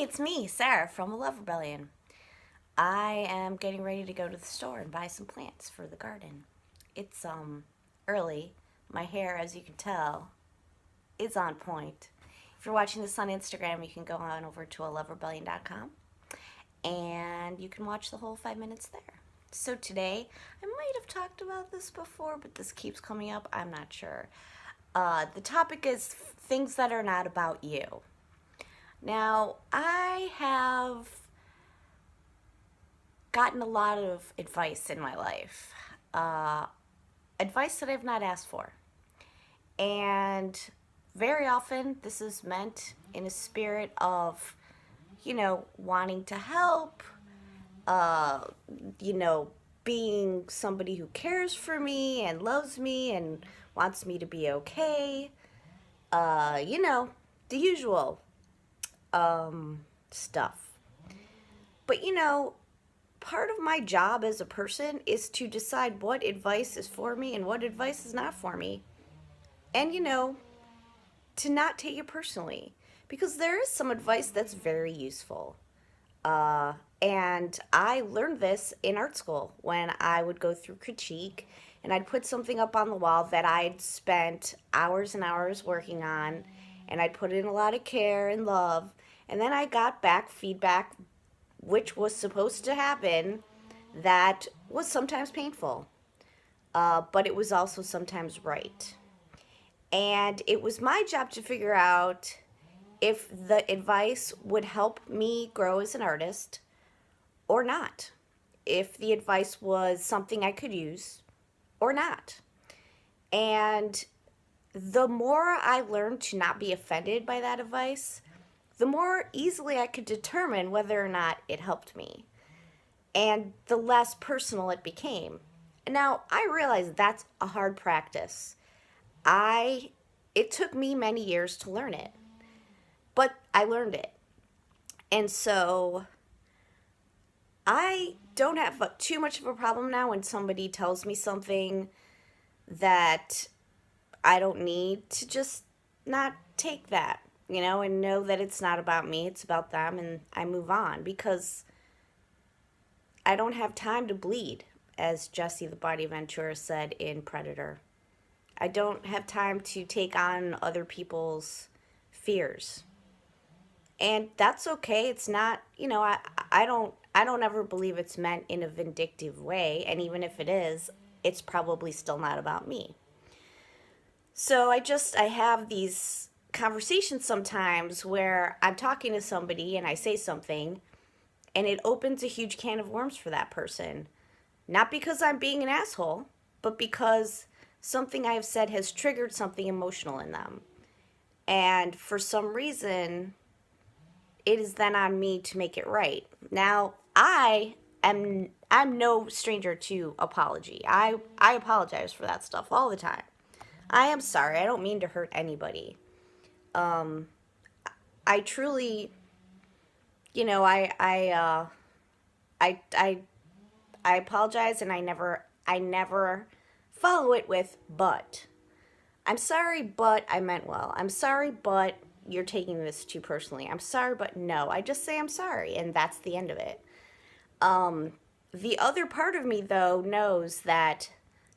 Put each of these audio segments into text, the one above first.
It's me, Sarah from the Love Rebellion. I am getting ready to go to the store and buy some plants for the garden. It's early. My hair, as you can tell, is on point. If you're watching this on Instagram, you can go on over to aloverebellion.com and you can watch the whole 5 minutes there. So today, I might have talked about this before, but this keeps coming up. I'm not sure. The topic is things that are not about you. Now, I have gotten a lot of advice in my life, advice that I've not asked for. And very often, this is meant in a spirit of, wanting to help, uh, you know, being somebody who cares for me and loves me and wants me to be okay. Uh, you know, the usual stuff. But part of my job as a person is to decide what advice is for me and what advice is not for me. And to not take it personally. Because there is some advice that's very useful. And I learned this in art school when I would go through critique and I'd put something up on the wall that I'd spent hours and hours working on, and I'd put in a lot of care and love. And then I got back feedback, which was supposed to happen, that was sometimes painful, but it was also sometimes right. And it was my job to figure out if the advice would help me grow as an artist or not. If the advice was something I could use or not. And the more I learned to not be offended by that advice, the more easily I could determine whether or not it helped me. And the less personal it became. Now, I realize that's a hard practice. I It took me many years to learn it, but I learned it. And so I don't have too much of a problem now when somebody tells me something that I don't need to just not take that, and know that it's not about me, it's about them, and I move on because I don't have time to bleed, as Jesse the Body Ventura said in Predator. I don't have time to take on other people's fears. And that's okay. It's not, I don't ever believe it's meant in a vindictive way, and even if it is, it's probably still not about me. So I have these conversations sometimes where I'm talking to somebody and I say something and it opens a huge can of worms for that person. Not because I'm being an asshole, but because something I have said has triggered something emotional in them. And for some reason, it is then on me to make it right. Now, I'm no stranger to apology. I apologize for that stuff all the time. I am sorry. I don't mean to hurt anybody. Um, I truly, you know, I, I, I apologize, and I never follow it with but. I'm sorry, but I meant well. I'm sorry, but you're taking this too personally. I'm sorry, but no. I just say I'm sorry, and that's the end of it. Um, the other part of me, though, knows that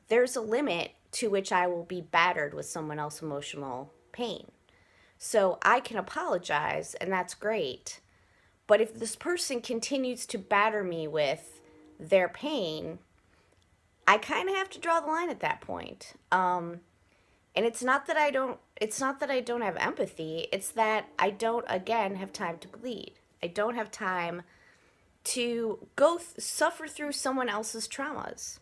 there's a limit to which I will be battered with someone else's emotional pain. So I can apologize, and that's great. But if this person continues to batter me with their pain, I kind of have to draw the line at that point. And it's not that I don't have empathy. It's that I don't, again, have time to bleed. I don't have time to suffer through someone else's traumas.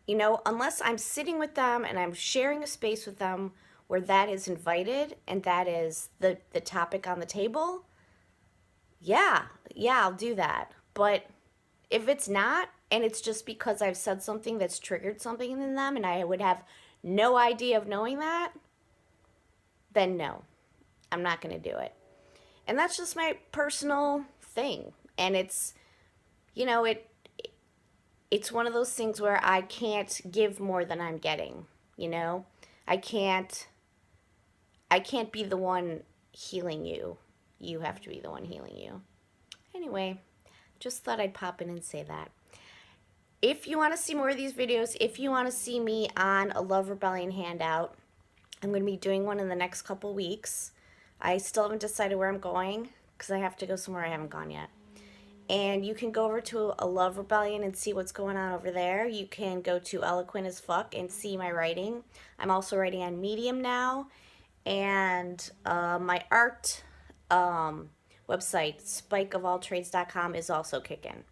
Unless I'm sitting with them and I'm sharing a space with them where that is invited and that is the topic on the table, yeah, yeah, I'll do that. But if it's not, and it's just because I've said something that's triggered something in them and I would have no idea of knowing that, then no, I'm not going to do it. And that's just my personal thing. And you know, it it's one of those things where I can't give more than I'm getting, you know? I can't I can't be the one healing you. you have to be the one healing you. Anyway, just thought I'd pop in and say that. If you want to see more of these videos, if you want to see me on a Love Rebellion handout, I'm going to be doing one in the next couple weeks. I still haven't decided where I'm going because I have to go somewhere I haven't gone yet. And you can go over to a Love Rebellion and see what's going on over there. You can go to Eloquent as Fuck and see my writing. I'm also writing on Medium now. And my art website, spikeofalltrades.com, is also kicking.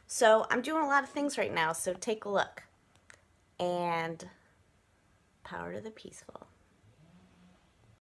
So I'm doing a lot of things right now, so take a look. And power to the peaceful.